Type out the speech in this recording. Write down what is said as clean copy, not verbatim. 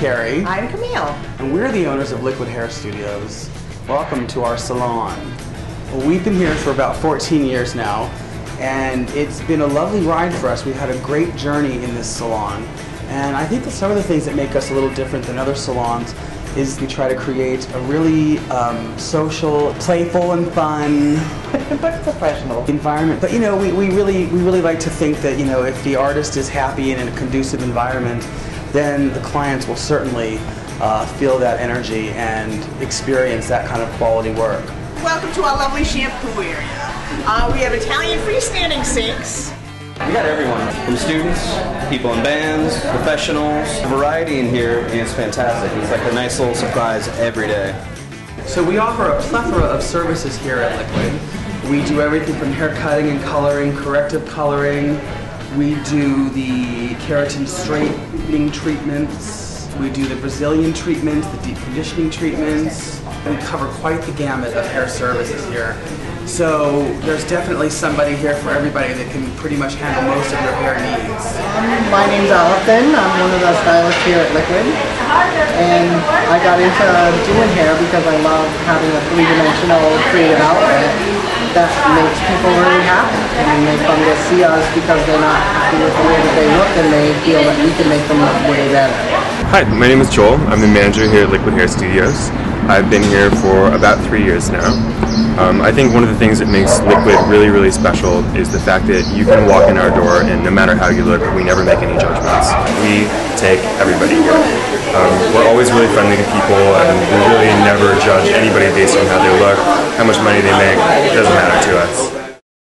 Carrie. I'm Camille. And we're the owners of Liquid Hair Studios. Welcome to our salon. Well, we've been here for about 14 years now, and it's been a lovely ride for us. We've had a great journey in this salon, and I think that some of the things that make us a little different than other salons is we try to create a really social, playful, and fun, but professional environment. But you know, we really like to think that, you know, if the artist is happy and in a conducive environment, then the clients will certainly feel that energy and experience that kind of quality work. Welcome to our lovely shampoo area. We have Italian freestanding sinks. We got everyone, from students, people in bands, professionals. The variety in here is fantastic. It's like a nice little surprise every day. So we offer a plethora of services here at Liquid. We do everything from hair cutting and coloring, corrective coloring. We do the keratin straightening treatments. We do the Brazilian treatments, the deep conditioning treatments. We cover quite the gamut of hair services here. So there's definitely somebody here for everybody that can pretty much handle most of your hair needs. My name's Allison. I'm one of the stylists here at Liquid. And I got into doing hair because I love having a three-dimensional creative outlet that makes people really happy. And they come to see us because they're not happy with the way that they look, and they feel that we can make them look way better. Hi, my name is Joel. I'm the manager here at Liquid Hair Studios. I've been here for about 3 years now. I think one of the things that makes Liquid really special is the fact that you can walk in our door and no matter how you look, we never make any judgments. We take everybody here. We're always really friendly to people, and we really never judge anybody based on how they look, how much money they make. It doesn't matter to us.